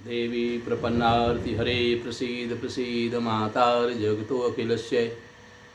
देवी प्रपन्नार्ति हरे प्रसीद प्रसीद मातार् जगतोऽखिलस्य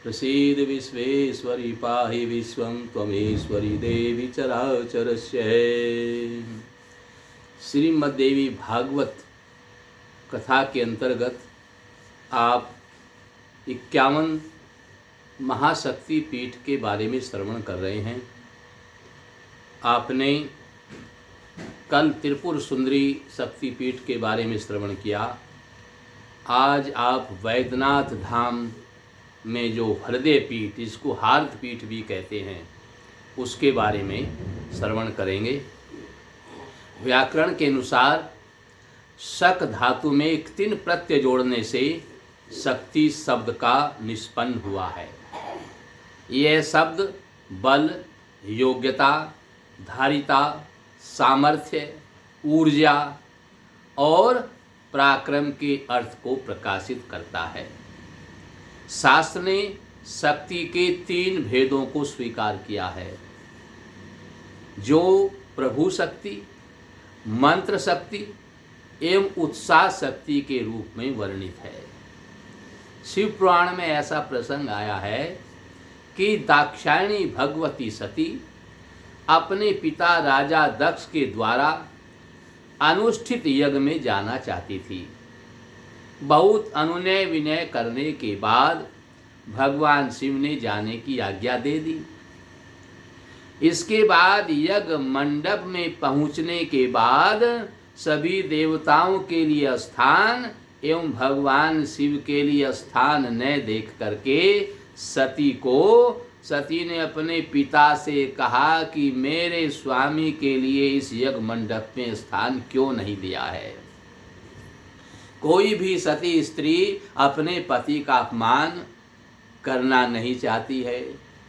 प्रसीद विश्वेश्वरी पाहि विश्वं त्वमेश्वरी देवी चराचरस्य। श्रीमद्देवी भागवत कथा के अंतर्गत आप 51 महाशक्ति पीठ के बारे में श्रवण कर रहे हैं। आपने कल त्रिपुर सुंदरी शक्ति पीठ के बारे में श्रवण किया। आज आप वैद्यनाथ धाम में जो हृदय पीठ, इसको हार्द पीठ भी कहते हैं, उसके बारे में श्रवण करेंगे। व्याकरण के अनुसार शक धातु में एक 3 प्रत्यय जोड़ने से शक्ति शब्द का निष्पन्न हुआ है। यह शब्द बल, योग्यता, धारिता, सामर्थ्य, ऊर्जा और पराक्रम के अर्थ को प्रकाशित करता है। शास्त्र ने शक्ति के 3 भेदों को स्वीकार किया है, जो प्रभु शक्ति, मंत्र शक्ति एवं उत्साह शक्ति के रूप में वर्णित है। शिव पुराण में ऐसा प्रसंग आया है कि दाक्षायणी भगवती सती अपने पिता राजा दक्ष के द्वारा अनुष्ठित यज्ञ में जाना चाहती थी। बहुत अनुनय विनय करने के बाद भगवान शिव ने जाने की आज्ञा दे दी। इसके बाद यज्ञ मंडप में पहुंचने के बाद सभी देवताओं के लिए स्थान एवं भगवान शिव के लिए स्थान न देख करके सती ने अपने पिता से कहा कि मेरे स्वामी के लिए इस यज्ञ मंडप में स्थान क्यों नहीं दिया है। कोई भी सती स्त्री अपने पति का अपमान करना नहीं चाहती है।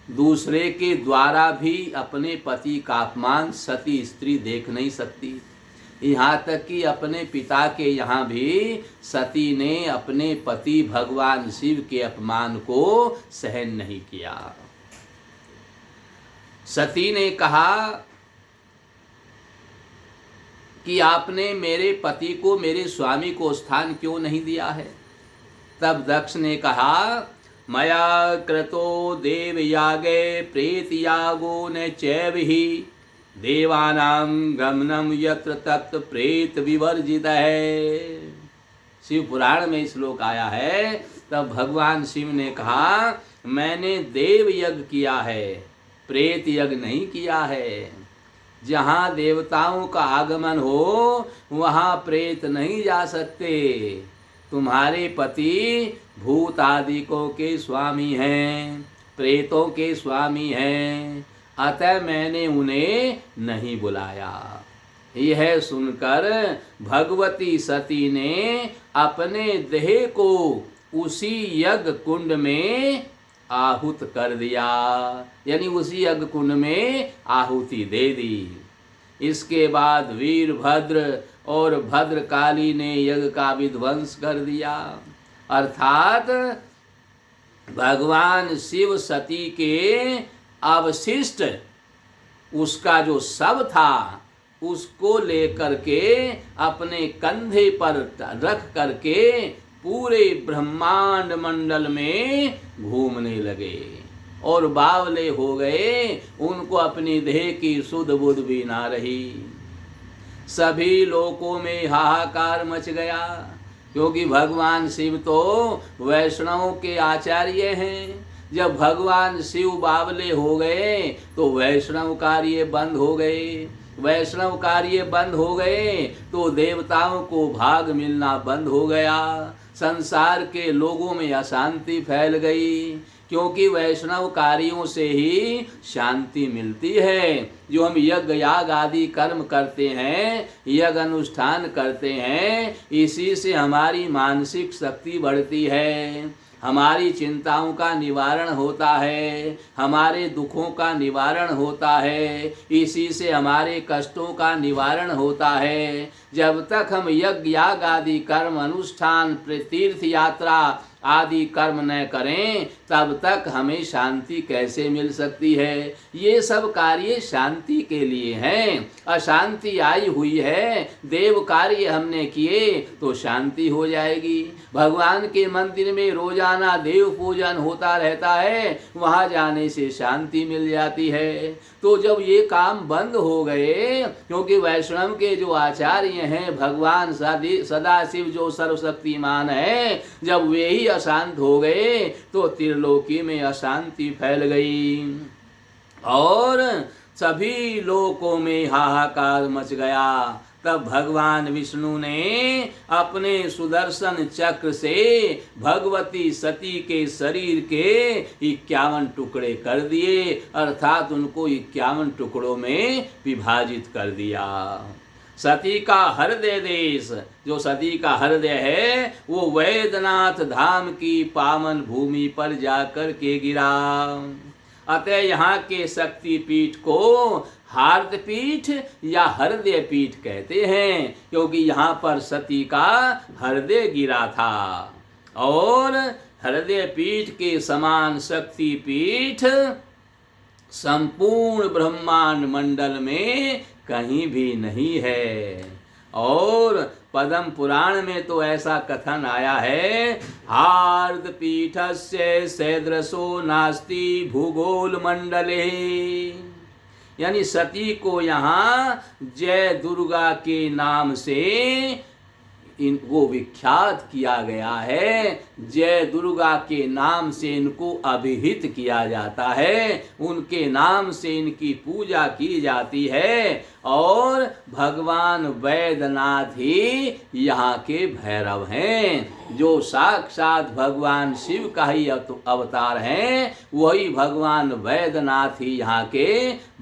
दूसरे के द्वारा भी अपने पति का अपमान सती स्त्री देख नहीं सकती। यहाँ तक कि अपने पिता के यहाँ भी सती ने अपने पति भगवान शिव के अपमान को सहन नहीं किया। सती ने कहा कि आपने मेरे पति को, मेरे स्वामी को स्थान क्यों नहीं दिया है। तब दक्ष ने कहा, मया क्रतो देव यागे प्रेत यागो न चैवहि देवानां गमनम यत्र तत् प्रेत विवर्जित है। शिव पुराण में श्लोक आया है। तब भगवान शिव ने कहा, मैंने देव यज्ञ किया है, प्रेत यज्ञ नहीं किया है। जहाँ देवताओं का आगमन हो वहाँ प्रेत नहीं जा सकते। तुम्हारे पति भूत आदिकों के स्वामी हैं, प्रेतों के स्वामी हैं, अतः मैंने उन्हें नहीं बुलाया। यह सुनकर भगवती सती ने अपने देह को उसी यज्ञ कुंड में आहुत कर दिया, यानी उसी यज्ञ कुंड में आहुति दे दी। इसके बाद वीरभद्र और भद्रकाली ने यज्ञ का विध्वंस कर दिया। अर्थात भगवान शिव सती के अवशिष्ट उसका जो शव था उसको लेकर के अपने कंधे पर रख करके पूरे ब्रह्मांड मंडल में घूमने लगे और बावले हो गए। उनको अपनी देह की सुध बुध भी ना रही। सभी लोकों में हाहाकार मच गया, क्योंकि भगवान शिव तो वैष्णवों के आचार्य हैं। जब भगवान शिव बावले हो गए तो वैष्णव कार्य बंद हो गए। वैष्णव कार्य बंद हो गए तो देवताओं को भाग मिलना बंद हो गया। संसार के लोगों में अशांति फैल गई, क्योंकि वैष्णव कार्यों से ही शांति मिलती है। जो हम यज्ञ याग आदि कर्म करते हैं, यज्ञ अनुष्ठान करते हैं, इसी से हमारी मानसिक शक्ति बढ़ती है, हमारी चिंताओं का निवारण होता है, हमारे दुखों का निवारण होता है, इसी से हमारे कष्टों का निवारण होता है। जब तक हम यज्ञ याग आदि कर्म अनुष्ठान, तीर्थ यात्रा आदि कर्म न करें तब तक हमें शांति कैसे मिल सकती है। ये सब कार्य शांति के लिए हैं। अशांति आई हुई है, देव कार्य हमने किए तो शांति हो जाएगी। भगवान के मंदिर में रोजाना देव पूजन होता रहता है, वहाँ जाने से शांति मिल जाती है। तो जब ये काम बंद हो गए, क्योंकि वैष्णव के जो आचार्य हैं भगवान सदाशिव जो सर्वशक्तिमान है, जब वे ही अशांत हो गए तो त्रिलोकी में अशांति फैल गई और सभी लोकों में हाहाकार मच गया। तब भगवान विष्णु ने अपने सुदर्शन चक्र से भगवती सती के शरीर के 51 टुकड़े कर दिए, अर्थात उनको 51 टुकड़ों में विभाजित कर दिया। सती का हृदय देश, जो सती का हृदय है, वो वैद्यनाथ धाम की पावन भूमि पर जाकर के गिरा। अतः यहाँ के शक्ति पीठ को हार्द पीठ या हृदय पीठ कहते हैं, क्योंकि यहाँ पर सती का हृदय गिरा था। और हृदय पीठ के समान शक्ति पीठ संपूर्ण ब्रह्मांड मंडल में कहीं भी नहीं है। और पद्म पुराण में तो ऐसा कथन आया है, हार्द पीठस्य सदृशो नास्ति भूगोल मंडले, यानी सती को यहाँ जय दुर्गा के नाम से इनको विख्यात किया गया है। जय दुर्गा के नाम से इनको अभिहित किया जाता है, उनके नाम से इनकी पूजा की जाती है। और भगवान वैद्यनाथ ही यहाँ के भैरव हैं, जो साक्षात भगवान शिव का ही अवतार हैं, वही भगवान वैद्यनाथ ही यहाँ के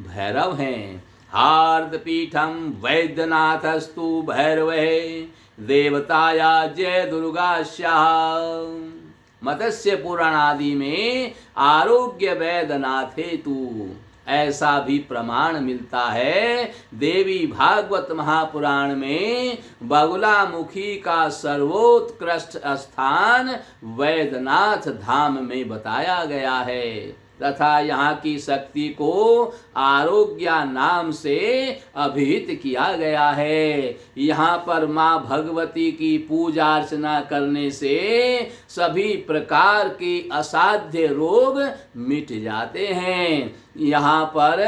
भैरव हैं। हार्द पीठम वैद्यनाथस्तु भैरवे देवताया जय दुर्गास्याः। मत्स्य पुराण आदि में आरोग्य वैद्यनाथ हेतु ऐसा भी प्रमाण मिलता है। देवी भागवत महापुराण में बगुलामुखी का सर्वोत्कृष्ट स्थान वैद्यनाथ धाम में बताया गया है, तथा यहाँ की शक्ति को आरोग्या नाम से अभिहित किया गया है। यहाँ पर माँ भगवती की पूजा अर्चना करने से सभी प्रकार के असाध्य रोग मिट जाते हैं। यहाँ पर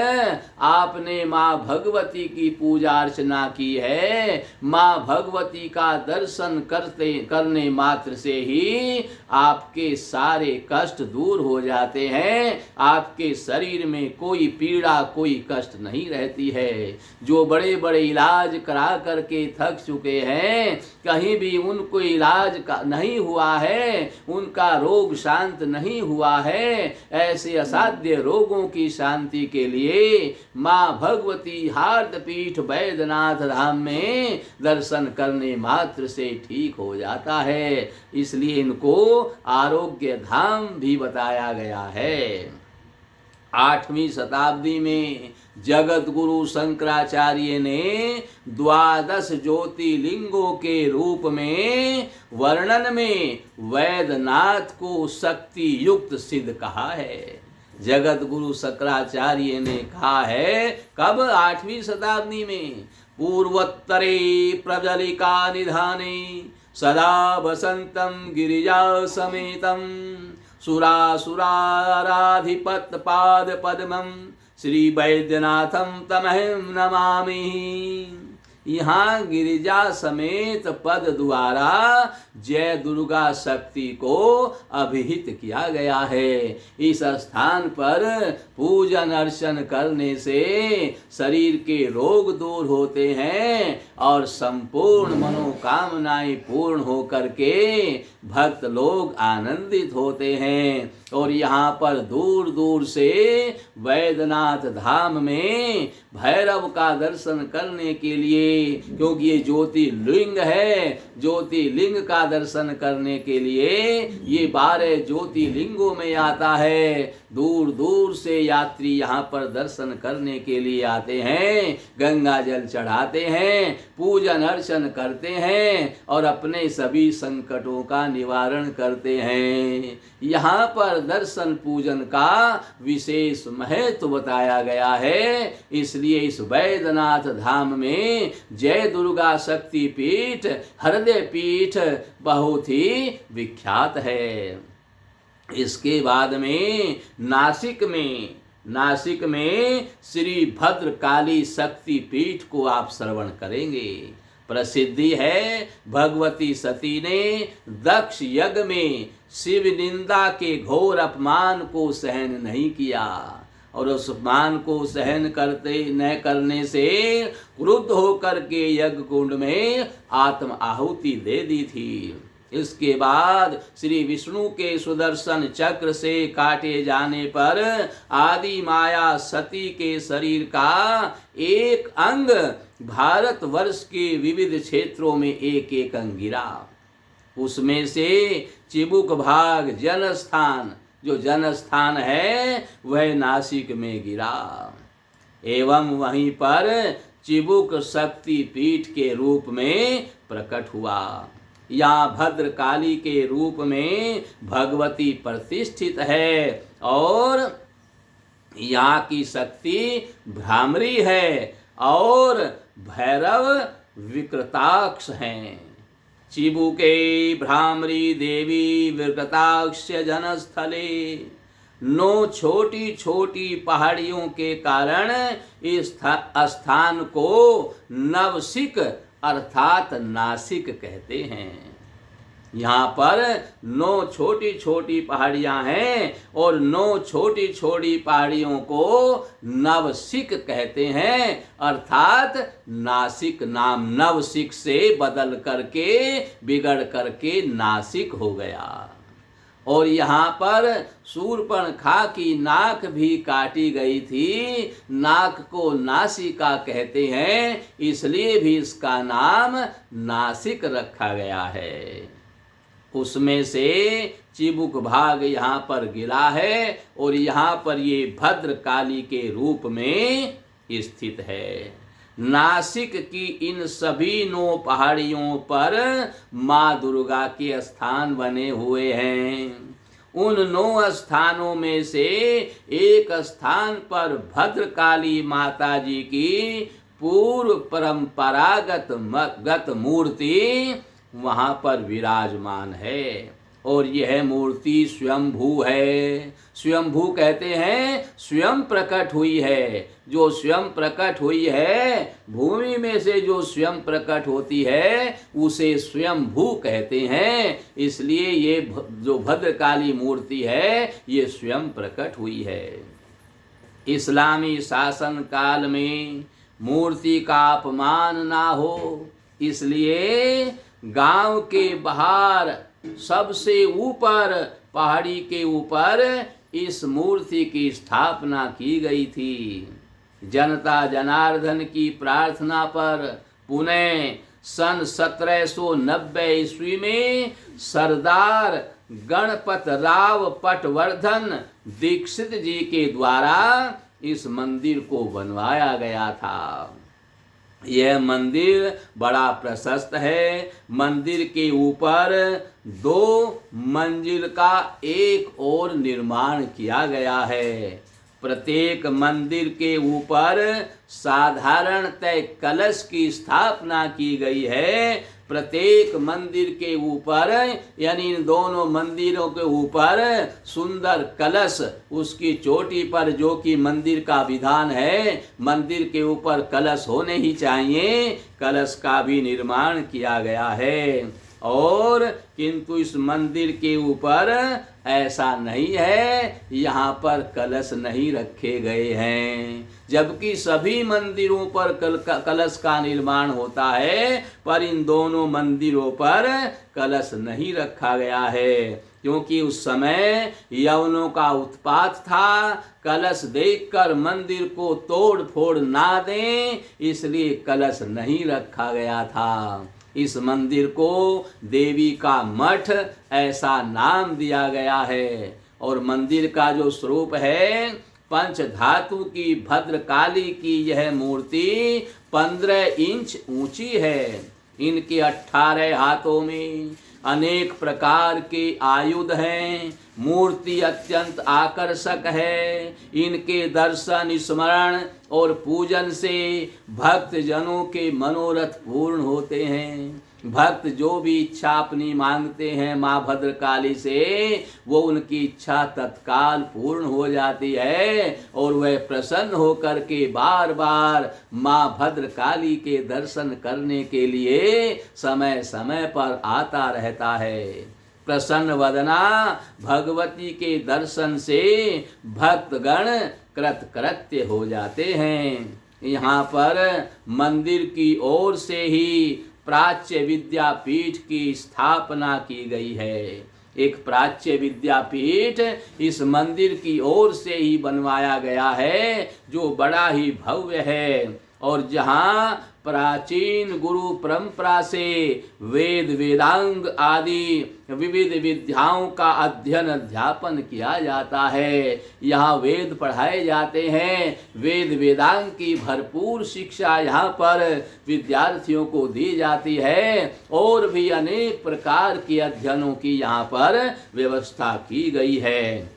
आपने माँ भगवती की पूजा अर्चना की है, माँ भगवती का दर्शन करने मात्र से ही आपके सारे कष्ट दूर हो जाते हैं। आपके शरीर में कोई पीड़ा, कोई कष्ट नहीं रहती है। जो बड़े बड़े इलाज करा करके थक चुके हैं, कहीं भी उनको इलाज नहीं हुआ है, उनका रोग शांत नहीं हुआ है, ऐसे असाध्य रोगों की शांति के लिए माँ भगवती हार्द पीठ वैद्यनाथ धाम में दर्शन करने मात्र से ठीक हो जाता है। इसलिए इनको आरोग्य धाम भी बताया गया है। 8वीं शताब्दी में जगत गुरु शंकराचार्य ने 12 ज्योतिर्लिंगों के रूप में वर्णन में वैद्यनाथ को शक्ति युक्त सिद्ध कहा है। जगत गुरु शंकराचार्य ने कहा है, कब? 8वीं शताब्दी में, पूर्वोत्तरे प्रजलिका निधाने सदा वसंतम गिरिजा समेतम सुरासुराराधिपत पाद पद्मम श्री वैद्यनाथम तमहं नमामि। यहाँ गिरिजा समेत पद द्वारा जय दुर्गा शक्ति को अभिहित किया गया है। इस स्थान पर पूजन अर्चन करने से शरीर के रोग दूर होते हैं और संपूर्ण मनोकामनाएं पूर्ण हो करके भक्त लोग आनंदित होते हैं। और यहाँ पर दूर दूर से वैद्यनाथ धाम में भैरव का दर्शन करने के लिए, क्योंकि ये ज्योतिर्लिंग है, ज्योतिर्लिंग का दर्शन करने के लिए ये 12 ज्योतिर्लिंगों में आता है। दूर दूर से यात्री यहाँ पर दर्शन करने के लिए आते हैं, गंगा जल चढ़ाते हैं, पूजन अर्चन करते हैं और अपने सभी संकटों का निवारण करते हैं। यहाँ पर दर्शन पूजन का विशेष महत्व बताया गया है। इसलिए इस वैद्यनाथ धाम में जय दुर्गा शक्ति पीठ, हृदय पीठ बहुत ही विख्यात है। इसके बाद में नासिक में श्री भद्रकाली शक्ति पीठ को आप श्रवण करेंगे। प्रसिद्धि है, भगवती सती ने दक्ष यज्ञ में शिव निंदा के घोर अपमान को सहन नहीं किया और उस अपमान को सहन न करने से क्रुद्ध होकर के यज्ञ कुंड में आत्म आहुति दे दी थी। इसके बाद श्री विष्णु के सुदर्शन चक्र से काटे जाने पर आदि माया सती के शरीर का एक अंग भारतवर्ष के विविध क्षेत्रों में एक एक अंग गिरा। उसमें से चिबुक भाग जो जनस्थान है वह नासिक में गिरा एवं वहीं पर चिबुक शक्ति पीठ के रूप में प्रकट हुआ। यहाँ भद्रकाली के रूप में भगवती प्रतिष्ठित है और यहाँ की शक्ति भ्रामरी है और भैरव विकृताक्ष हैं। चिबुके भ्रामरी देवी विकृताक्ष जनस्थले। 9 छोटी छोटी पहाड़ियों के कारण इस स्थान को नवसिक अर्थात नासिक कहते हैं। यहाँ पर 9 छोटी छोटी पहाड़ियाँ हैं और 9 छोटी छोटी पहाड़ियों को नवसिक कहते हैं, अर्थात नासिक नाम नवसिक से बदल करके बिगड़ करके नासिक हो गया। और यहाँ पर शूर्पणखा की नाक भी काटी गई थी। नाक को नासिका कहते हैं, इसलिए भी इसका नाम नासिक रखा गया है। उसमें से चिबुक भाग यहाँ पर गिरा है और यहाँ पर ये भद्रकाली के रूप में स्थित है। नासिक की इन सभी 9 पहाड़ियों पर माँ दुर्गा के स्थान बने हुए हैं। उन 9 स्थानों में से एक स्थान पर भद्रकाली माता जी की पूर्व परंपरागत मूर्ति वहाँ पर विराजमान है और यह मूर्ति स्वयंभू है। स्वयंभू कहते हैं स्वयं प्रकट हुई है। जो स्वयं प्रकट हुई है, भूमि में से जो स्वयं प्रकट होती है उसे स्वयंभू कहते हैं। इसलिए ये जो भद्रकाली मूर्ति है ये स्वयं प्रकट हुई है। इस्लामी शासन काल में मूर्ति का अपमान ना हो, इसलिए गांव के बाहर सबसे ऊपर पहाड़ी के ऊपर इस मूर्ति की स्थापना की गई थी। जनता जनार्दन की प्रार्थना पर पुणे सन 1790 ईस्वी में सरदार गणपत राव पटवर्धन दीक्षित जी के द्वारा इस मंदिर को बनवाया गया था। यह मंदिर बड़ा प्रशस्त है। मंदिर के ऊपर 2 मंजिल का एक और निर्माण किया गया है। प्रत्येक मंदिर के ऊपर साधारणतः कलश की स्थापना की गई है। प्रत्येक मंदिर के ऊपर यानी इन दोनों मंदिरों के ऊपर सुंदर कलश, उसकी चोटी पर जो कि मंदिर का विधान है, मंदिर के ऊपर कलश होने ही चाहिए, कलश का भी निर्माण किया गया है। और किंतु इस मंदिर के ऊपर ऐसा नहीं है, यहाँ पर कलश नहीं रखे गए हैं। जबकि सभी मंदिरों पर कलश का निर्माण होता है, पर इन दोनों मंदिरों पर कलश नहीं रखा गया है, क्योंकि उस समय यवनों का उत्पात था। कलश देखकर मंदिर को तोड़ फोड़ ना दें, इसलिए कलश नहीं रखा गया था। इस मंदिर को देवी का मठ ऐसा नाम दिया गया है। और मंदिर का जो स्वरूप है, पंच धातु की भद्रकाली की यह मूर्ति 15 इंच ऊंची है। इनके 18 हाथों में अनेक प्रकार के आयुध हैं। मूर्ति अत्यंत आकर्षक है। इनके दर्शन, स्मरण और पूजन से भक्त जनों के मनोरथ पूर्ण होते हैं। भक्त जो भी इच्छा अपनी मांगते हैं माँ भद्रकाली से, वो उनकी इच्छा तत्काल पूर्ण हो जाती है और वह प्रसन्न होकर के बार बार माँ भद्रकाली के दर्शन करने के लिए समय समय पर आता रहता है। प्रसन्न वदना भगवती के दर्शन से भक्तगण कृतकृत्य हो जाते हैं। यहाँ पर मंदिर की ओर से ही प्राच्य विद्यापीठ की स्थापना की गई है। एक प्राच्य विद्यापीठ इस मंदिर की ओर से ही बनवाया गया है, जो बड़ा ही भव्य है और जहाँ प्राचीन गुरु परंपरा से वेद वेदांग आदि विविध विद्याओं का अध्ययन अध्यापन किया जाता है। यहाँ वेद पढ़ाए जाते हैं। वेद वेदांग की भरपूर शिक्षा यहाँ पर विद्यार्थियों को दी जाती है और भी अनेक प्रकार के अध्ययनों की यहाँ पर व्यवस्था की गई है।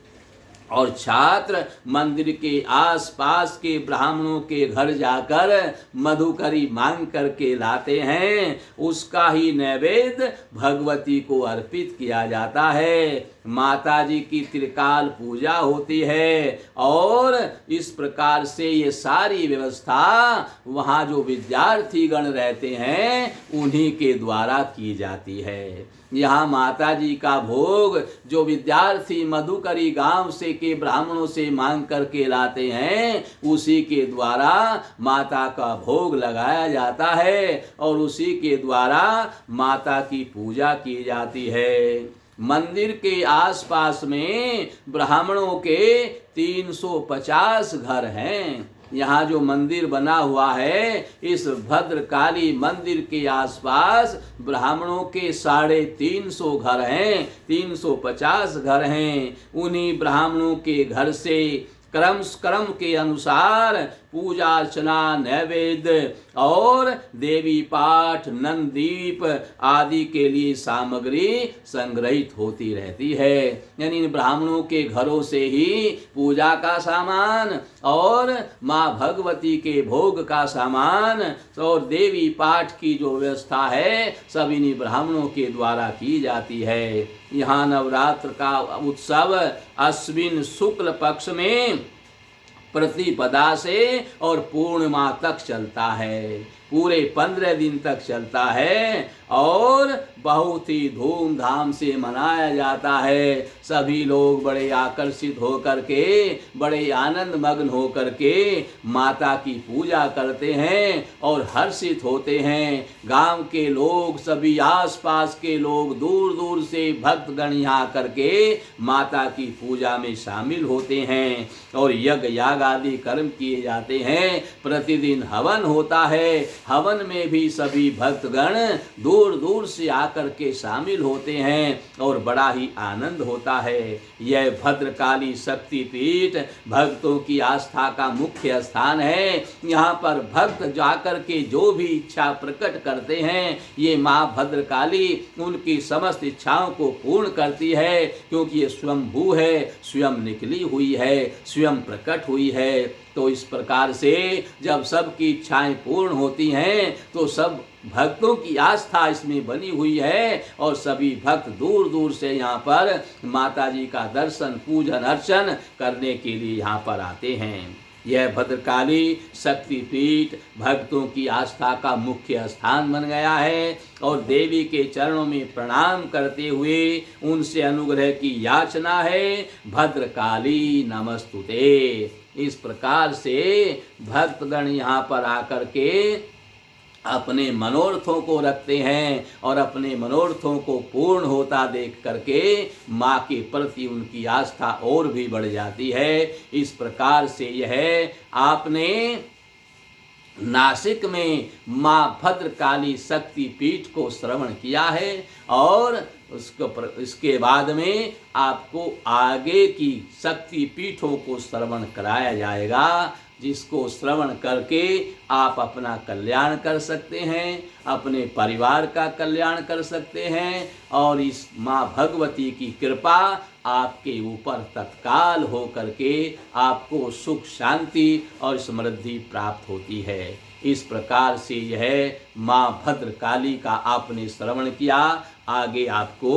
और छात्र मंदिर के आसपास के ब्राह्मणों के घर जाकर मधुकरी मांग करके लाते हैं। उसका ही नैवेद्य भगवती को अर्पित किया जाता है। माता जी की त्रिकाल पूजा होती है और इस प्रकार से ये सारी व्यवस्था वहाँ जो विद्यार्थी गण रहते हैं उन्हीं के द्वारा की जाती है। यहाँ माता जी का भोग जो विद्यार्थी मधुकरी गांव से के ब्राह्मणों से मांग करके लाते हैं, उसी के द्वारा माता का भोग लगाया जाता है और उसी के द्वारा माता की पूजा की जाती है। मंदिर के आसपास में ब्राह्मणों के 350 घर हैं। यहाँ जो मंदिर बना हुआ है, इस भद्रकाली मंदिर के आसपास ब्राह्मणों के 350 घर हैं, 350 घर हैं। उन्हीं ब्राह्मणों के घर से क्रम के अनुसार पूजा अर्चना, नैवेद्य और देवी पाठ, नंदीप आदि के लिए सामग्री संग्रहित होती रहती है। यानी इन ब्राह्मणों के घरों से ही पूजा का सामान और माँ भगवती के भोग का सामान और देवी पाठ की जो व्यवस्था है, सब इन्हीं ब्राह्मणों के द्वारा की जाती है। यहाँ नवरात्र का उत्सव अश्विन शुक्ल पक्ष में प्रतिपदा से और पूर्णिमा तक चलता है। पूरे 15 दिन तक चलता है और बहुत ही धूमधाम से मनाया जाता है। सभी लोग बड़े आकर्षित होकर के, बड़े आनंद मग्न होकर के माता की पूजा करते हैं और हर्षित होते हैं। गांव के लोग, सभी आसपास के लोग, दूर दूर से भक्तगण यहाँ करके माता की पूजा में शामिल होते हैं और यज्ञ याग आदि कर्म किए जाते हैं। प्रतिदिन हवन होता है। हवन में भी सभी भक्तगण दूर दूर से आकर के शामिल होते हैं और बड़ा ही आनंद होता है। यह भद्रकाली शक्तिपीठ भक्तों की आस्था का मुख्य स्थान है। यहाँ पर भक्त जाकर के जो भी इच्छा प्रकट करते हैं, ये माँ भद्रकाली उनकी समस्त इच्छाओं को पूर्ण करती है, क्योंकि ये स्वयंभू है, स्वयं निकली हुई है, स्वयं प्रकट हुई है। तो इस प्रकार से जब सबकी इच्छाएं पूर्ण होती हैं तो सब भक्तों की आस्था इसमें बनी हुई है और सभी भक्त दूर दूर से यहाँ पर माता जी का दर्शन, पूजन, अर्चन करने के लिए यहाँ पर आते हैं। यह भद्रकाली शक्तिपीठ भक्तों की आस्था का मुख्य स्थान बन गया है और देवी के चरणों में प्रणाम करते हुए उनसे अनुग्रह की याचना है। भद्रकाली नमस्तुते। इस प्रकार से भक्तगण यहाँ पर आकर के अपने मनोरथों को रखते हैं और अपने मनोरथों को पूर्ण होता देख करके माँ के प्रति उनकी आस्था और भी बढ़ जाती है। इस प्रकार से यह आपने नासिक में माँ भद्रकाली शक्ति पीठ को श्रवण किया है और इसके बाद में आपको आगे की शक्ति पीठों को श्रवण कराया जाएगा, जिसको श्रवण करके आप अपना कल्याण कर सकते हैं, अपने परिवार का कल्याण कर सकते हैं और इस माँ भगवती की कृपा आपके ऊपर तत्काल हो करके आपको सुख शांति और समृद्धि प्राप्त होती है। इस प्रकार से यह माँ भद्रकाली का आपने श्रवण किया। आगे आपको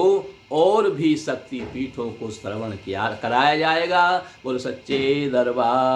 और भी शक्ति पीठों को श्रवण किया कराया जाएगा। बोलो सच्चे दरबार।